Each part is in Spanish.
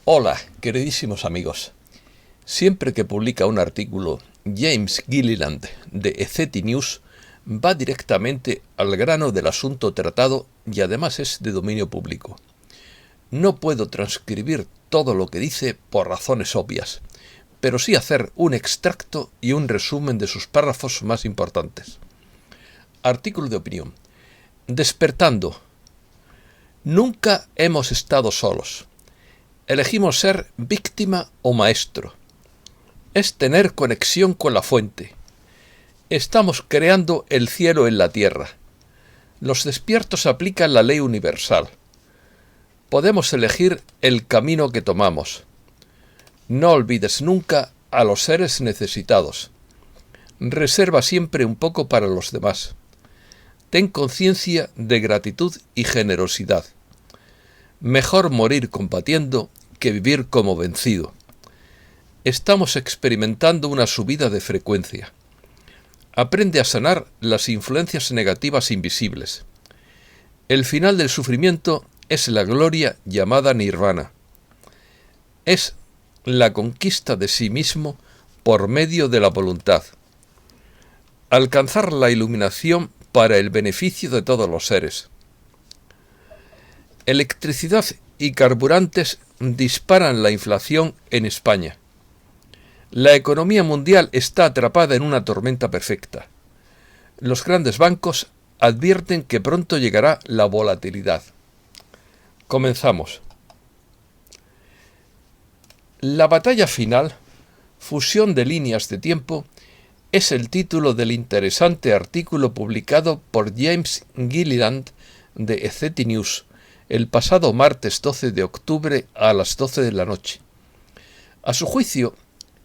Hola, queridísimos amigos. Siempre que publica un artículo, James Gilliland de ECETI News va directamente al grano del asunto tratado y además es de dominio público. No puedo transcribir todo lo que dice por razones obvias, pero sí hacer un extracto y un resumen de sus párrafos más importantes. Artículo de opinión. Despertando. Nunca hemos estado solos. Elegimos ser víctima o maestro. Es tener conexión con la fuente. Estamos creando el cielo en la tierra. Los despiertos aplican la ley universal. Podemos elegir el camino que tomamos. No olvides nunca a los seres necesitados. Reserva siempre un poco para los demás. Ten conciencia de gratitud y generosidad. Mejor morir combatiendo que vivir como vencido. Estamos experimentando una subida de frecuencia. Aprende a sanar las influencias negativas invisibles. El final del sufrimiento es la gloria llamada nirvana. Es la conquista de sí mismo por medio de la voluntad. Alcanzar la iluminación para el beneficio de todos los seres. Electricidad y carburantes disparan la inflación en España. La economía mundial está atrapada en una tormenta perfecta. Los grandes bancos advierten que pronto llegará la volatilidad. Comenzamos. La batalla final, fusión de líneas de tiempo, es el título del interesante artículo publicado por James Gilliland de ECETI News el pasado martes 12 de octubre a las 12 de la noche. A su juicio,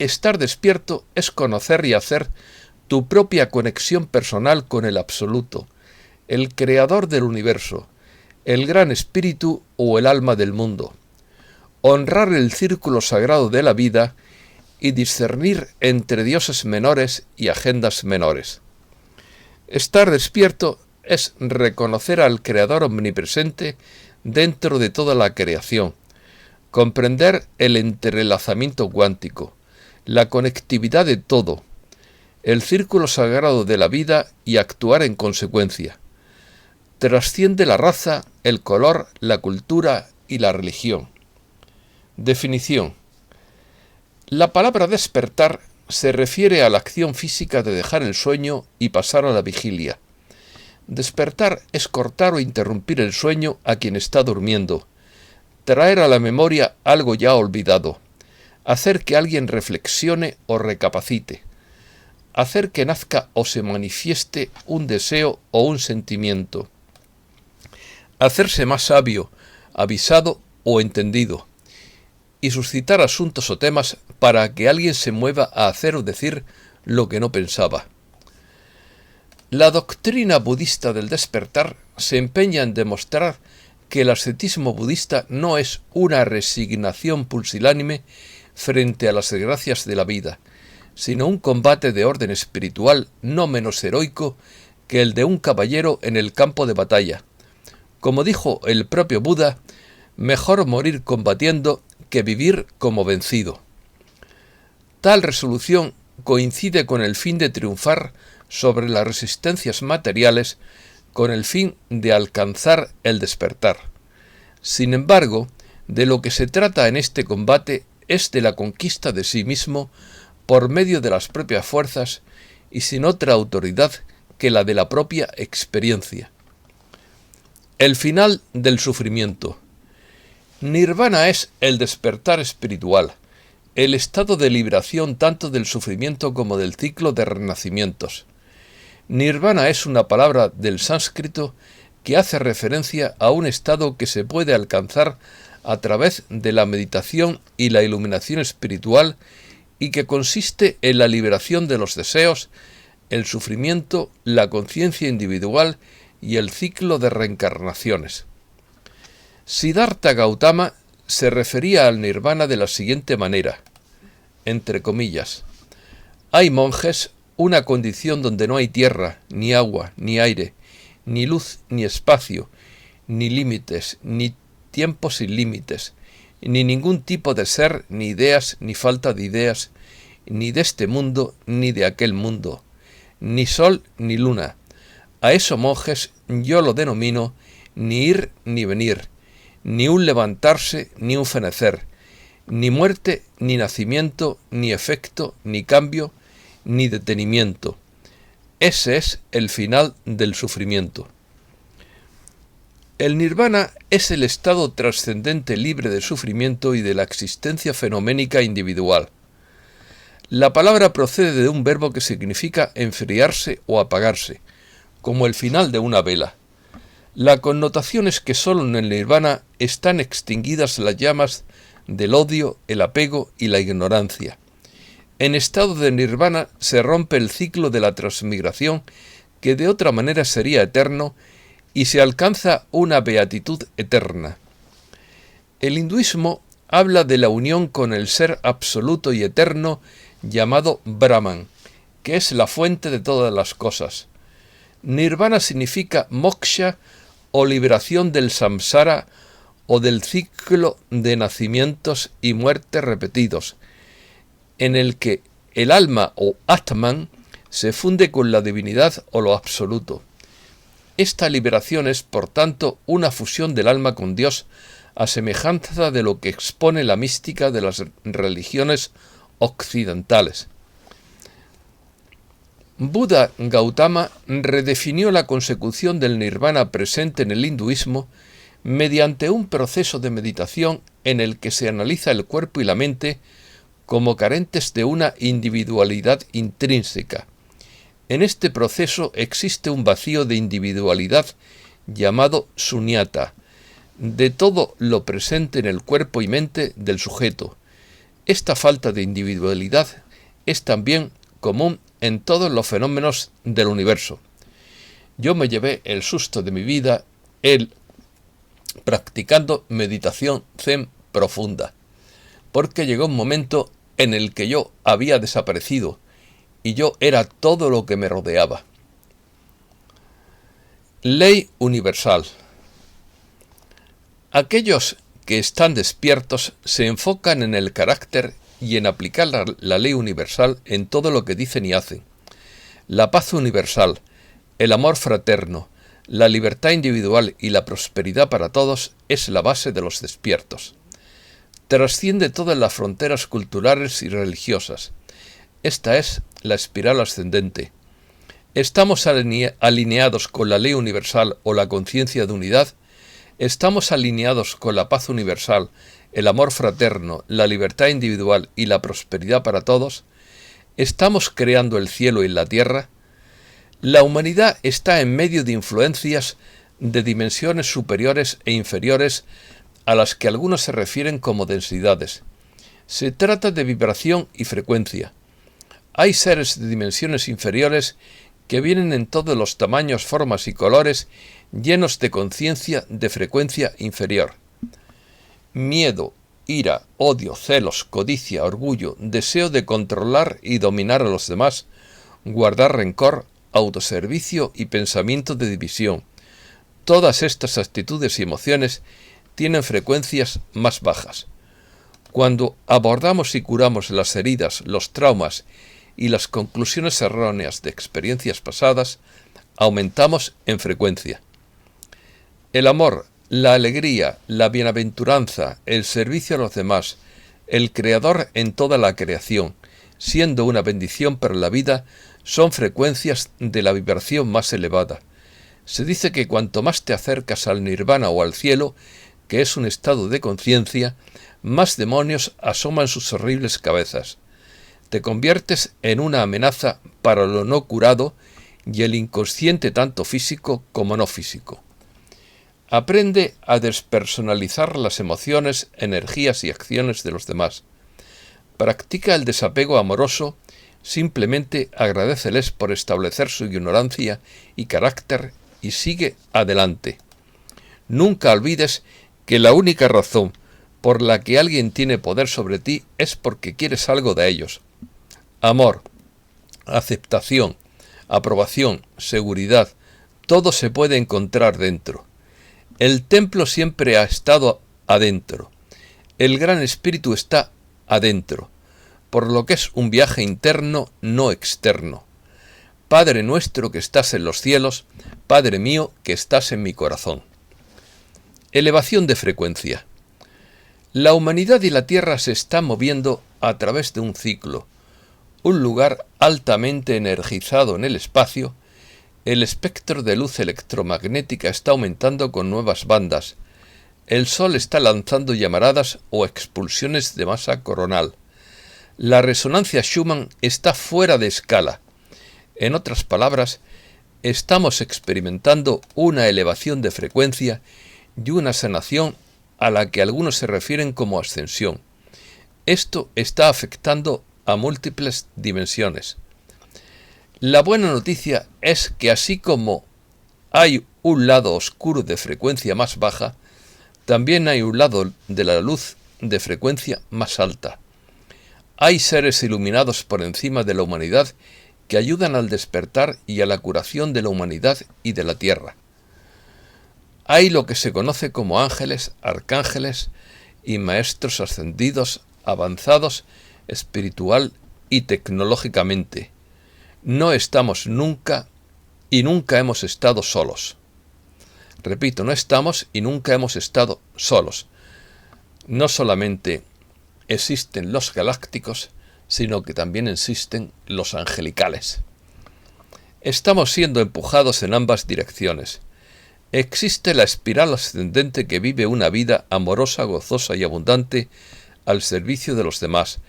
estar despierto es conocer y hacer tu propia conexión personal con el absoluto, el creador del universo, el gran espíritu o el alma del mundo. Honrar el círculo sagrado de la vida y discernir entre dioses menores y agendas menores. Estar despierto es reconocer al Creador omnipresente dentro de toda la creación, comprender el entrelazamiento cuántico, la conectividad de todo, el círculo sagrado de la vida y actuar en consecuencia. Trasciende la raza, el color, la cultura y la religión. Definición. La palabra despertar se refiere a la acción física de dejar el sueño y pasar a la vigilia. Despertar es cortar o interrumpir el sueño a quien está durmiendo, traer a la memoria algo ya olvidado, hacer que alguien reflexione o recapacite, hacer que nazca o se manifieste un deseo o un sentimiento, hacerse más sabio, avisado o entendido, y suscitar asuntos o temas para que alguien se mueva a hacer o decir lo que no pensaba. La doctrina budista del despertar se empeña en demostrar que el ascetismo budista no es una resignación pusilánime frente a las desgracias de la vida, sino un combate de orden espiritual no menos heroico que el de un caballero en el campo de batalla. Como dijo el propio Buda, mejor morir combatiendo que vivir como vencido. Tal resolución coincide con el fin de triunfar sobre las resistencias materiales con el fin de alcanzar el despertar. Sin embargo, de lo que se trata en este combate es de la conquista de sí mismo por medio de las propias fuerzas y sin otra autoridad que la de la propia experiencia. El final del sufrimiento. Nirvana es el despertar espiritual, el estado de liberación tanto del sufrimiento como del ciclo de renacimientos. Nirvana es una palabra del sánscrito que hace referencia a un estado que se puede alcanzar a través de la meditación y la iluminación espiritual y que consiste en la liberación de los deseos, el sufrimiento, la conciencia individual y el ciclo de reencarnaciones. Siddhartha Gautama se refería al nirvana de la siguiente manera, entre comillas: hay monjes, una condición donde no hay tierra, ni agua, ni aire, ni luz, ni espacio, ni límites, ni tiempo sin límites, ni ningún tipo de ser, ni ideas, ni falta de ideas, ni de este mundo, ni de aquel mundo, ni sol, ni luna. A eso, monjes, yo lo denomino ni ir ni venir, ni un levantarse, ni un fenecer, ni muerte, ni nacimiento, ni efecto, ni cambio, ni detenimiento. Ese es el final del sufrimiento. El nirvana es el estado trascendente libre de sufrimiento y de la existencia fenoménica individual. La palabra procede de un verbo que significa enfriarse o apagarse, como el final de una vela. La connotación es que sólo en el nirvana están extinguidas las llamas del odio, el apego y la ignorancia. En estado de nirvana se rompe el ciclo de la transmigración, que de otra manera sería eterno, y se alcanza una beatitud eterna. El hinduismo habla de la unión con el ser absoluto y eterno llamado Brahman, que es la fuente de todas las cosas. Nirvana significa moksha o liberación del samsara o del ciclo de nacimientos y muertes repetidos, en el que el alma o Atman se funde con la divinidad o lo absoluto. Esta liberación es, por tanto, una fusión del alma con Dios, a semejanza de lo que expone la mística de las religiones occidentales. Buda Gautama redefinió la consecución del nirvana presente en el hinduismo mediante un proceso de meditación en el que se analiza el cuerpo y la mente como carentes de una individualidad intrínseca. En este proceso existe un vacío de individualidad llamado sunyata, de todo lo presente en el cuerpo y mente del sujeto. Esta falta de individualidad es también común en todos los fenómenos del universo. Yo me llevé el susto de mi vida practicando meditación zen profunda, porque llegó un momento en el que yo había desaparecido y yo era todo lo que me rodeaba. Ley universal. Aquellos que están despiertos se enfocan en el carácter y en aplicar la ley universal en todo lo que dicen y hacen. La paz universal, el amor fraterno, la libertad individual y la prosperidad para todos es la base de los despiertos. Trasciende todas las fronteras culturales y religiosas. Esta es la espiral ascendente. ¿Estamos alineados con la ley universal o la conciencia de unidad? ¿Estamos alineados con la paz universal, el amor fraterno, la libertad individual y la prosperidad para todos? ¿Estamos creando el cielo y la tierra? La humanidad está en medio de influencias de dimensiones superiores e inferiores a las que algunos se refieren como densidades. Se trata de vibración y frecuencia. Hay seres de dimensiones inferiores que vienen en todos los tamaños, formas y colores, llenos de conciencia de frecuencia inferior. Miedo, ira, odio, celos, codicia, orgullo, deseo de controlar y dominar a los demás, guardar rencor, autoservicio y pensamiento de división. Todas estas actitudes y emociones tienen frecuencias más bajas. Cuando abordamos y curamos las heridas, los traumas y las conclusiones erróneas de experiencias pasadas, aumentamos en frecuencia. El amor, la alegría, la bienaventuranza, el servicio a los demás, el Creador en toda la creación, siendo una bendición para la vida, son frecuencias de la vibración más elevada. Se dice que cuanto más te acercas al nirvana o al cielo, que es un estado de conciencia, más demonios asoman sus horribles cabezas. Te conviertes en una amenaza para lo no curado y el inconsciente tanto físico como no físico. Aprende a despersonalizar las emociones, energías y acciones de los demás. Practica el desapego amoroso, simplemente agradéceles por establecer su ignorancia y carácter y sigue adelante. Nunca olvides que la única razón por la que alguien tiene poder sobre ti es porque quieres algo de ellos. Amor, aceptación, aprobación, seguridad, todo se puede encontrar dentro. El templo siempre ha estado adentro. El Gran Espíritu está adentro, por lo que es un viaje interno, no externo. Padre nuestro que estás en los cielos, Padre mío que estás en mi corazón. Elevación de frecuencia. La humanidad y la Tierra se están moviendo a través de un ciclo, un lugar altamente energizado en el espacio. El espectro de luz electromagnética está aumentando con nuevas bandas. El Sol está lanzando llamaradas o expulsiones de masa coronal. La resonancia Schumann está fuera de escala. En otras palabras, estamos experimentando una elevación de frecuencia y una sanación a la que algunos se refieren como ascensión. Esto está afectando a múltiples dimensiones. La buena noticia es que así como hay un lado oscuro de frecuencia más baja, también hay un lado de la luz de frecuencia más alta. Hay seres iluminados por encima de la humanidad que ayudan al despertar y a la curación de la humanidad y de la Tierra. Hay lo que se conoce como ángeles, arcángeles y maestros ascendidos, avanzados espiritual y tecnológicamente. No estamos nunca y nunca hemos estado solos. Repito, no estamos y nunca hemos estado solos. No solamente existen los galácticos, sino que también existen los angelicales. Estamos siendo empujados en ambas direcciones. Existe la espiral ascendente que vive una vida amorosa, gozosa y abundante al servicio de los demás,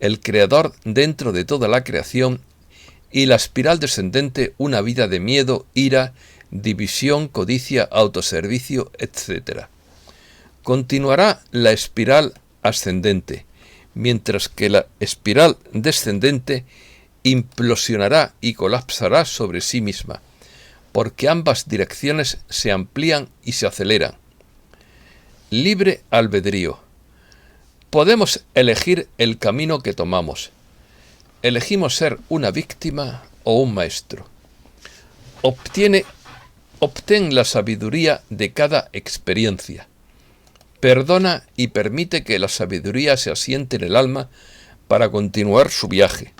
el creador dentro de toda la creación, y la espiral descendente una vida de miedo, ira, división, codicia, autoservicio, etc. Continuará la espiral ascendente, mientras que la espiral descendente implosionará y colapsará sobre sí misma, porque ambas direcciones se amplían y se aceleran. Libre albedrío. Podemos elegir el camino que tomamos. Elegimos ser una víctima o un maestro. Obtén la sabiduría de cada experiencia. Perdona y permite que la sabiduría se asiente en el alma para continuar su viaje.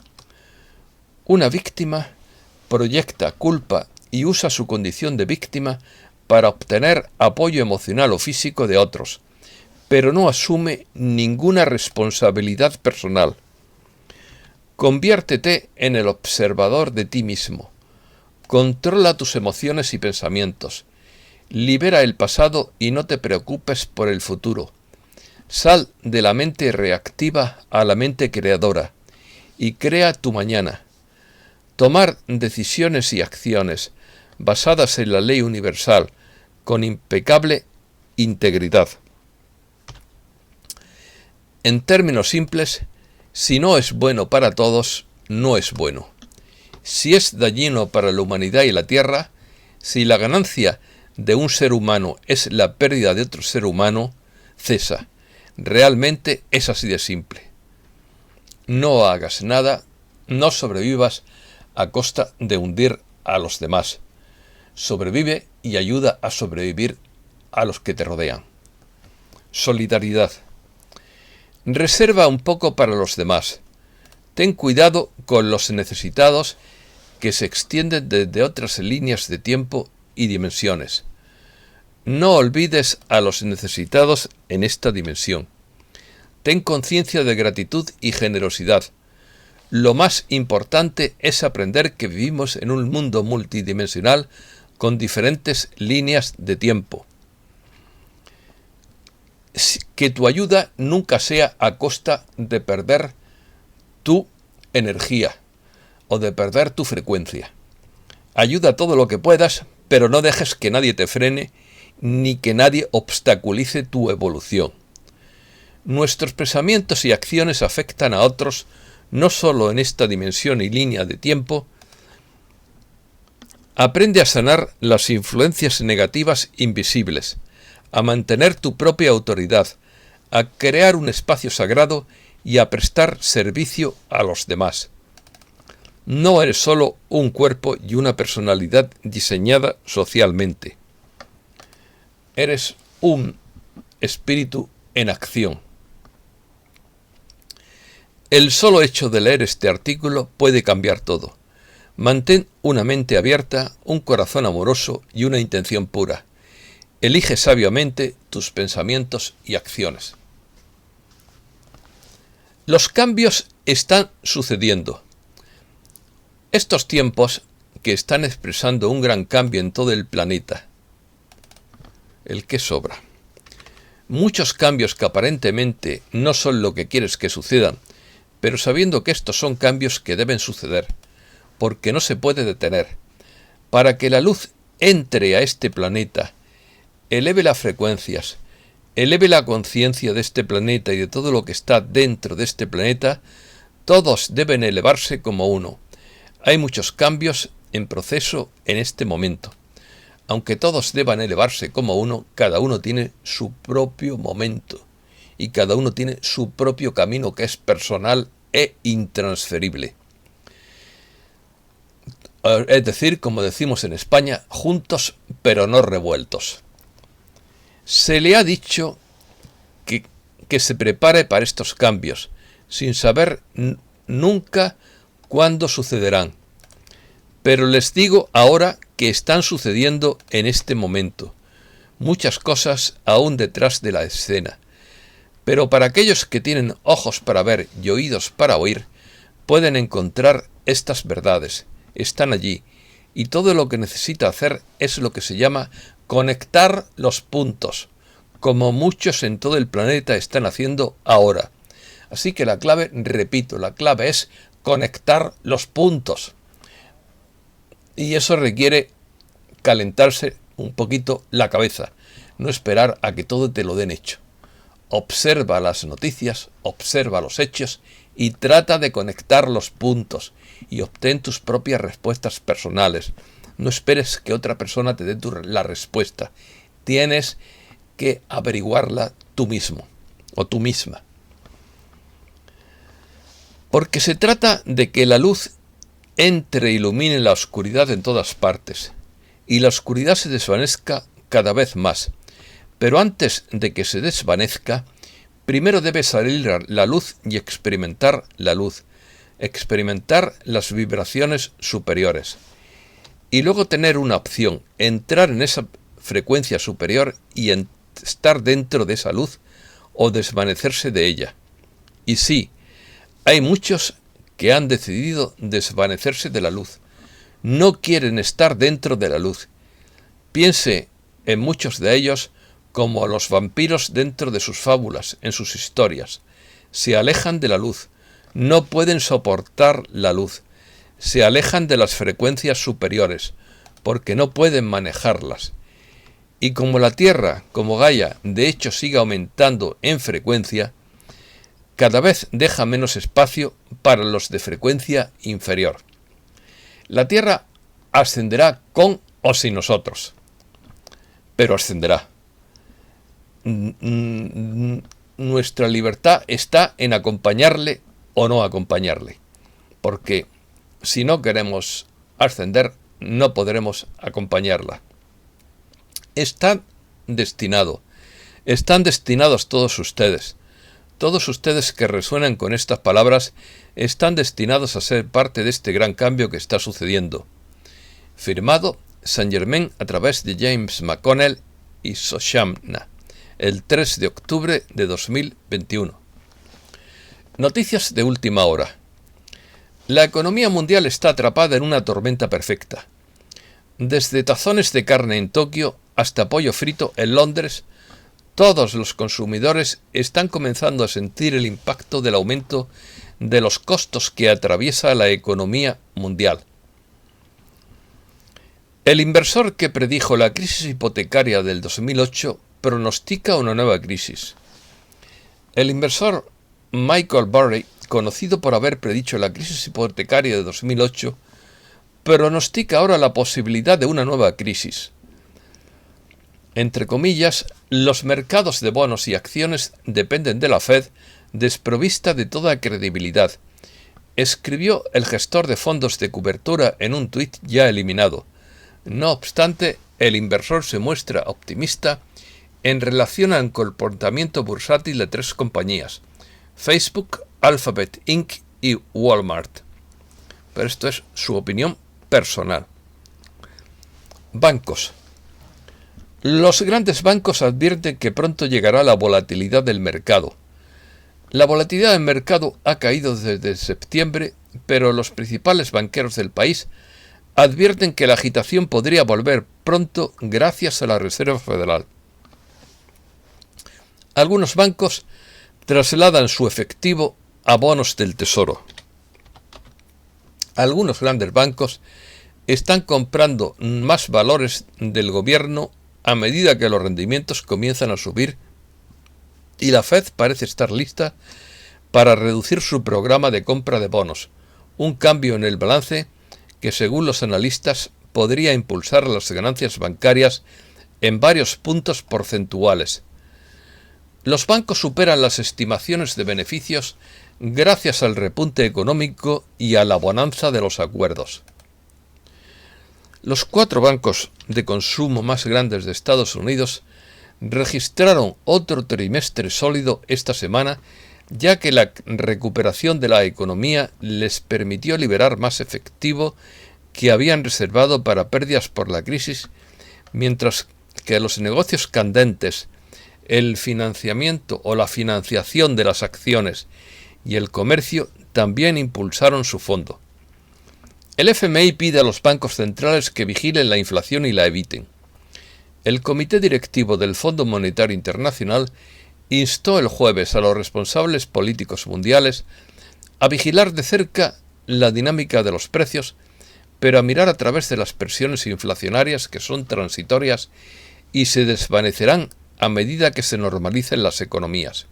Una víctima proyecta culpa y usa su condición de víctima para obtener apoyo emocional o físico de otros, pero no asume ninguna responsabilidad personal. Conviértete en el observador de ti mismo. Controla tus emociones y pensamientos. Libera el pasado y no te preocupes por el futuro. Sal de la mente reactiva a la mente creadora y crea tu mañana. Tomar decisiones y acciones basadas en la ley universal con impecable integridad. En términos simples, si no es bueno para todos, no es bueno. Si es dañino para la humanidad y la Tierra, si la ganancia de un ser humano es la pérdida de otro ser humano, cesa. Realmente es así de simple. No hagas nada, no sobrevivas a costa de hundir a los demás. Sobrevive y ayuda a sobrevivir a los que te rodean. Solidaridad. Reserva un poco para los demás. Ten cuidado con los necesitados que se extienden desde otras líneas de tiempo y dimensiones. No olvides a los necesitados en esta dimensión. Ten conciencia de gratitud y generosidad. Lo más importante es aprender que vivimos en un mundo multidimensional con diferentes líneas de tiempo. Que tu ayuda nunca sea a costa de perder tu energía o de perder tu frecuencia. Ayuda todo lo que puedas, pero no dejes que nadie te frene ni que nadie obstaculice tu evolución. Nuestros pensamientos y acciones afectan a otros no solo en esta dimensión y línea de tiempo. Aprende a sanar las influencias negativas invisibles, a mantener tu propia autoridad, a crear un espacio sagrado y a prestar servicio a los demás. No eres solo un cuerpo y una personalidad diseñada socialmente. Eres un espíritu en acción. El solo hecho de leer este artículo puede cambiar todo. Mantén una mente abierta, un corazón amoroso y una intención pura. Elige sabiamente tus pensamientos y acciones. Los cambios están sucediendo. Estos tiempos que están expresando un gran cambio en todo el planeta. El que sobra. Muchos cambios que aparentemente no son lo que quieres que sucedan, pero sabiendo que estos son cambios que deben suceder, porque no se puede detener. Para que la luz entre a este planeta, eleve las frecuencias, eleve la conciencia de este planeta y de todo lo que está dentro de este planeta, todos deben elevarse como uno. Hay muchos cambios en proceso en este momento. Aunque todos deban elevarse como uno, cada uno tiene su propio momento y cada uno tiene su propio camino que es personal e intransferible. Es decir, como decimos en España, juntos pero no revueltos. Se le ha dicho que se prepare para estos cambios, sin saber nunca cuándo sucederán. Pero les digo ahora que están sucediendo en este momento. Muchas cosas aún detrás de la escena. Pero para aquellos que tienen ojos para ver y oídos para oír, pueden encontrar estas verdades. Están allí. Y todo lo que necesita hacer es lo que se llama conectar los puntos, como muchos en todo el planeta están haciendo ahora. Así que la clave, repito, la clave es conectar los puntos. Y eso requiere calentarse un poquito la cabeza, no esperar a que todo te lo den hecho. Observa las noticias, observa los hechos y trata de conectar los puntos y obtén tus propias respuestas personales. No esperes que otra persona te dé la respuesta. Tienes que averiguarla tú mismo o tú misma. Porque se trata de que la luz entre e ilumine la oscuridad en todas partes, y la oscuridad se desvanezca cada vez más. Pero antes de que se desvanezca, primero debe salir la luz y experimentar la luz, experimentar las vibraciones superiores. Y luego tener una opción, entrar en esa frecuencia superior y estar dentro de esa luz o desvanecerse de ella. Y sí, hay muchos que han decidido desvanecerse de la luz. No quieren estar dentro de la luz. Piense en muchos de ellos como los vampiros dentro de sus fábulas, en sus historias. Se alejan de la luz, no pueden soportar la luz. Se alejan de las frecuencias superiores, porque no pueden manejarlas. Y como la Tierra, como Gaia, de hecho sigue aumentando en frecuencia, cada vez deja menos espacio para los de frecuencia inferior. La Tierra ascenderá con o sin nosotros, pero ascenderá. Nuestra libertad está en acompañarle o no acompañarle, porque si no queremos ascender, no podremos acompañarla. Están destinados todos ustedes. Todos ustedes que resuenan con estas palabras están destinados a ser parte de este gran cambio que está sucediendo. Firmado Saint Germain a través de James McConnell y Soshamna, el 3 de octubre de 2021. Noticias de última hora. La economía mundial está atrapada en una tormenta perfecta. Desde tazones de carne en Tokio hasta pollo frito en Londres, todos los consumidores están comenzando a sentir el impacto del aumento de los costos que atraviesa la economía mundial. El inversor que predijo la crisis hipotecaria del 2008 pronostica una nueva crisis. El inversor Michael Burry, conocido por haber predicho la crisis hipotecaria de 2008, pronostica ahora la posibilidad de una nueva crisis. Entre comillas, los mercados de bonos y acciones dependen de la Fed, desprovista de toda credibilidad, escribió el gestor de fondos de cobertura en un tuit ya eliminado. No obstante, el inversor se muestra optimista en relación al comportamiento bursátil de tres compañías: Facebook, Alphabet Inc. y Walmart. Pero esto es su opinión personal. Bancos. Los grandes bancos advierten que pronto llegará la volatilidad del mercado. La volatilidad del mercado ha caído desde septiembre, pero los principales banqueros del país advierten que la agitación podría volver pronto gracias a la Reserva Federal. Algunos bancos trasladan su efectivo a bonos del Tesoro. Algunos grandes bancos están comprando más valores del gobierno a medida que los rendimientos comienzan a subir y la Fed parece estar lista para reducir su programa de compra de bonos, un cambio en el balance que, según los analistas, podría impulsar las ganancias bancarias en varios puntos porcentuales. Los bancos superan las estimaciones de beneficios gracias al repunte económico y a la bonanza de los acuerdos. Los 4 bancos de consumo más grandes de Estados Unidos registraron otro trimestre sólido esta semana, ya que la recuperación de la economía les permitió liberar más efectivo que habían reservado para pérdidas por la crisis, mientras que los negocios candentes, el financiamiento o la financiación de las acciones y el comercio también impulsaron su fondo. El FMI pide a los bancos centrales que vigilen la inflación y la eviten. El Comité Directivo del Fondo Monetario Internacional instó el jueves a los responsables políticos mundiales a vigilar de cerca la dinámica de los precios, pero a mirar a través de las presiones inflacionarias que son transitorias y se desvanecerán a medida que se normalicen las economías.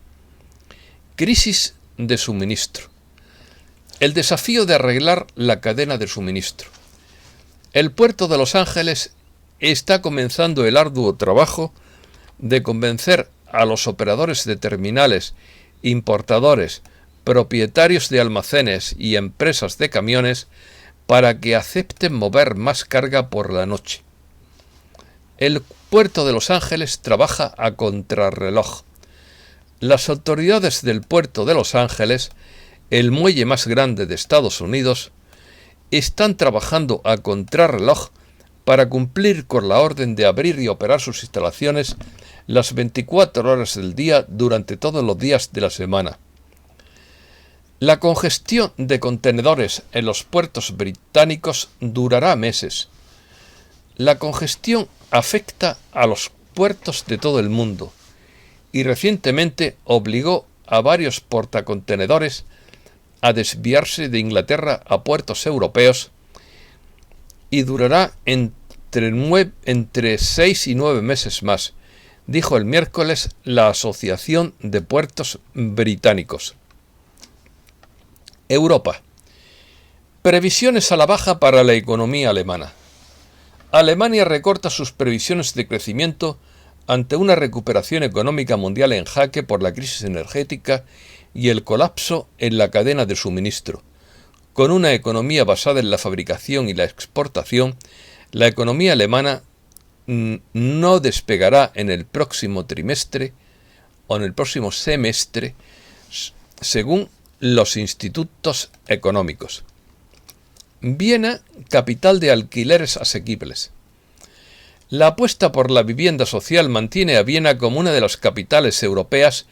Crisis de suministro. El desafío de arreglar la cadena de suministro. El puerto de Los Ángeles está comenzando el arduo trabajo de convencer a los operadores de terminales, importadores, propietarios de almacenes y empresas de camiones para que acepten mover más carga por la noche. El puerto de Los Ángeles trabaja a contrarreloj. Las autoridades del puerto de Los Ángeles, el muelle más grande de Estados Unidos, están trabajando a contrarreloj para cumplir con la orden de abrir y operar sus instalaciones las 24 horas del día durante todos los días de la semana. La congestión de contenedores en los puertos británicos durará meses. La congestión afecta a los puertos de todo el mundo y recientemente obligó a varios portacontenedores a desviarse de Inglaterra a puertos europeos y durará entre 6 y 9 meses más, dijo el miércoles la Asociación de Puertos Británicos. Europa. Previsiones a la baja para la economía alemana. Alemania recorta sus previsiones de crecimiento ante una recuperación económica mundial en jaque por la crisis energética y el colapso en la cadena de suministro. Con una economía basada en la fabricación y la exportación, la economía alemana no despegará en el próximo trimestre o en el próximo semestre, según los institutos económicos. Viena, capital de alquileres asequibles. La apuesta por la vivienda social mantiene a Viena como una de las capitales europeas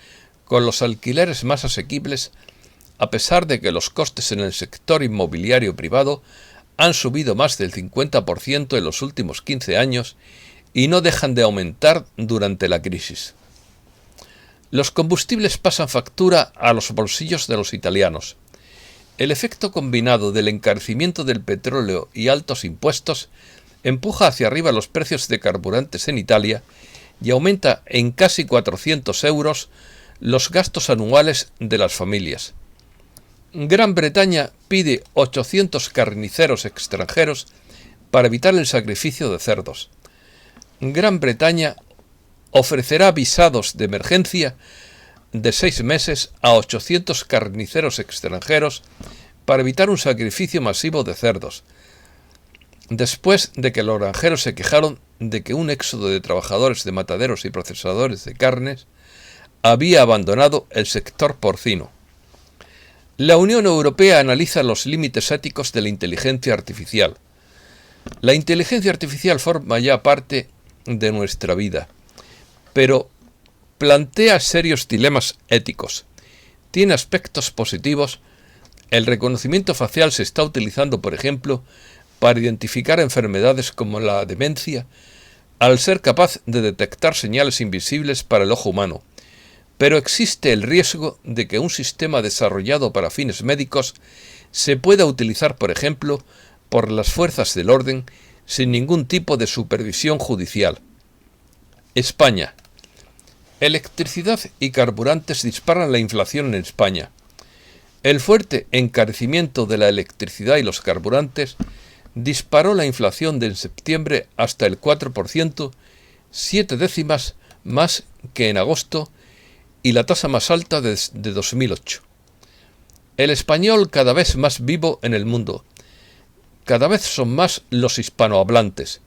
con los alquileres más asequibles, a pesar de que los costes en el sector inmobiliario privado han subido más del 50% en los últimos 15 años y no dejan de aumentar durante la crisis. Los combustibles pasan factura a los bolsillos de los italianos. El efecto combinado del encarecimiento del petróleo y altos impuestos empuja hacia arriba los precios de carburantes en Italia y aumenta en casi 400 euros los gastos anuales de las familias. Gran Bretaña pide 800 carniceros extranjeros para evitar el sacrificio de cerdos. Gran Bretaña ofrecerá visados de emergencia de 6 meses a 800 carniceros extranjeros para evitar un sacrificio masivo de cerdos, después de que los granjeros se quejaron de que un éxodo de trabajadores de mataderos y procesadores de carnes había abandonado el sector porcino. La Unión Europea analiza los límites éticos de la inteligencia artificial. La inteligencia artificial forma ya parte de nuestra vida, pero plantea serios dilemas éticos. Tiene aspectos positivos. El reconocimiento facial se está utilizando, por ejemplo, para identificar enfermedades como la demencia, al ser capaz de detectar señales invisibles para el ojo humano. Pero existe el riesgo de que un sistema desarrollado para fines médicos se pueda utilizar, por ejemplo, por las fuerzas del orden sin ningún tipo de supervisión judicial. España. Electricidad y carburantes disparan la inflación en España. El fuerte encarecimiento de la electricidad y los carburantes disparó la inflación de en septiembre hasta el 4%, 7 décimas más que en agosto y la tasa más alta desde 2008. El español cada vez más vivo en el mundo. Cada vez son más los hispanohablantes.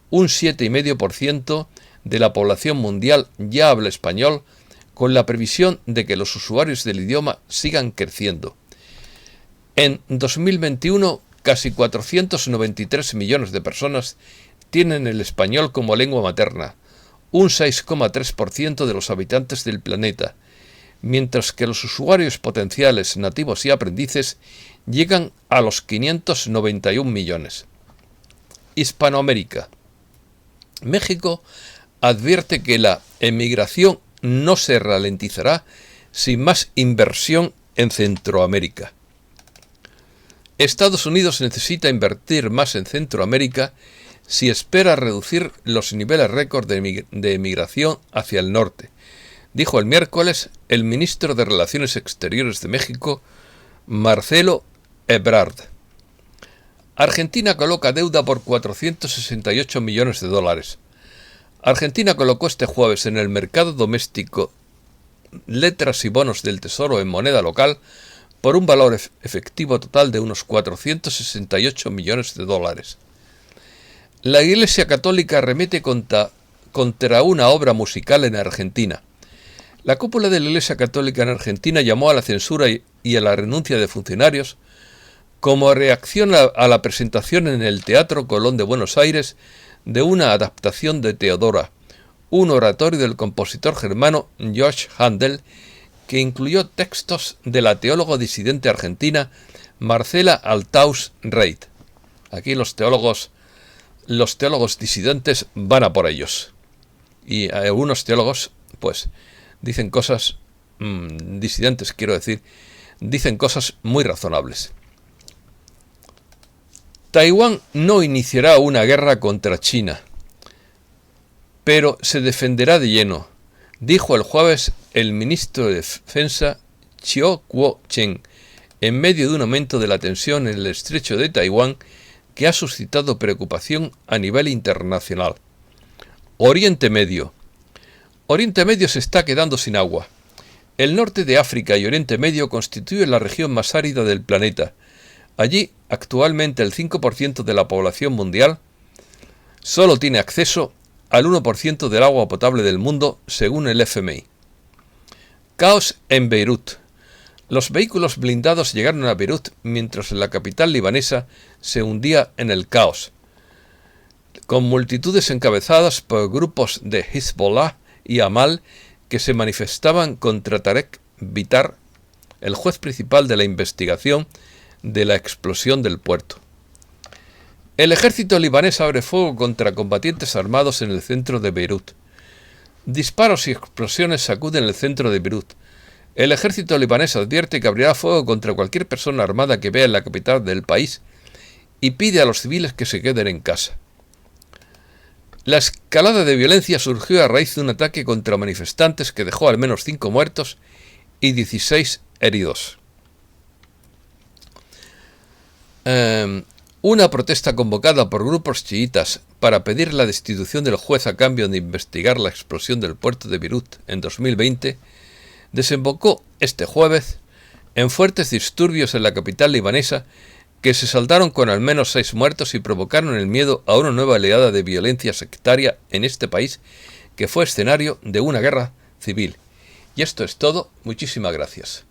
Un 7,5% de la población mundial ya habla español, con la previsión de que los usuarios del idioma sigan creciendo. En 2021, casi 493 millones de personas tienen el español como lengua materna, un 6,3% de los habitantes del planeta, mientras que los usuarios potenciales nativos y aprendices llegan a los 591 millones. Hispanoamérica. México advierte que la emigración no se ralentizará sin más inversión en Centroamérica. Estados Unidos necesita invertir más en Centroamérica si espera reducir los niveles récord de emigración hacia el norte, dijo el miércoles el ministro de Relaciones Exteriores de México, Marcelo Ebrard. Argentina coloca deuda por 468 millones de dólares. Argentina colocó este jueves en el mercado doméstico letras y bonos del Tesoro en moneda local por un valor efectivo total de unos 468 millones de dólares. La Iglesia Católica arremete contra una obra musical en Argentina. La cúpula de la Iglesia Católica en Argentina llamó a la censura y a la renuncia de funcionarios como reacción a la presentación en el Teatro Colón de Buenos Aires de una adaptación de Teodora, un oratorio del compositor germano Georg Händel, que incluyó textos de la teóloga disidente argentina Marcela Althaus Reit. Aquí los teólogos disidentes van a por ellos. Y algunos teólogos, pues, dicen cosas disidentes, quiero decir, dicen cosas muy razonables. Taiwán no iniciará una guerra contra China, pero se defenderá de lleno, dijo el jueves el ministro de Defensa Chiu Kuo-cheng, en medio de un aumento de la tensión en el estrecho de Taiwán que ha suscitado preocupación a nivel internacional. Oriente Medio. Oriente Medio se está quedando sin agua. El norte de África y Oriente Medio constituyen la región más árida del planeta. Allí, actualmente el 5% de la población mundial solo tiene acceso al 1% del agua potable del mundo, según el FMI. Caos en Beirut. Los vehículos blindados llegaron a Beirut mientras la capital libanesa se hundía en el caos, con multitudes encabezadas por grupos de Hezbollah y Amal que se manifestaban contra Tarek Bitar, el juez principal de la investigación de la explosión del puerto. El ejército libanés abre fuego contra combatientes armados en el centro de Beirut. Disparos y explosiones sacuden el centro de Beirut. El ejército libanés advierte que abrirá fuego contra cualquier persona armada que vea en la capital del país y pide a los civiles que se queden en casa. La escalada de violencia surgió a raíz de un ataque contra manifestantes que dejó al menos 5 muertos y 16 heridos. Una protesta convocada por grupos chiitas para pedir la destitución del juez a cambio de investigar la explosión del puerto de Beirut en 2020 desembocó este jueves en fuertes disturbios en la capital libanesa que se saldaron con al menos 6 muertos y provocaron el miedo a una nueva oleada de violencia sectaria en este país que fue escenario de una guerra civil. Y esto es todo. Muchísimas gracias.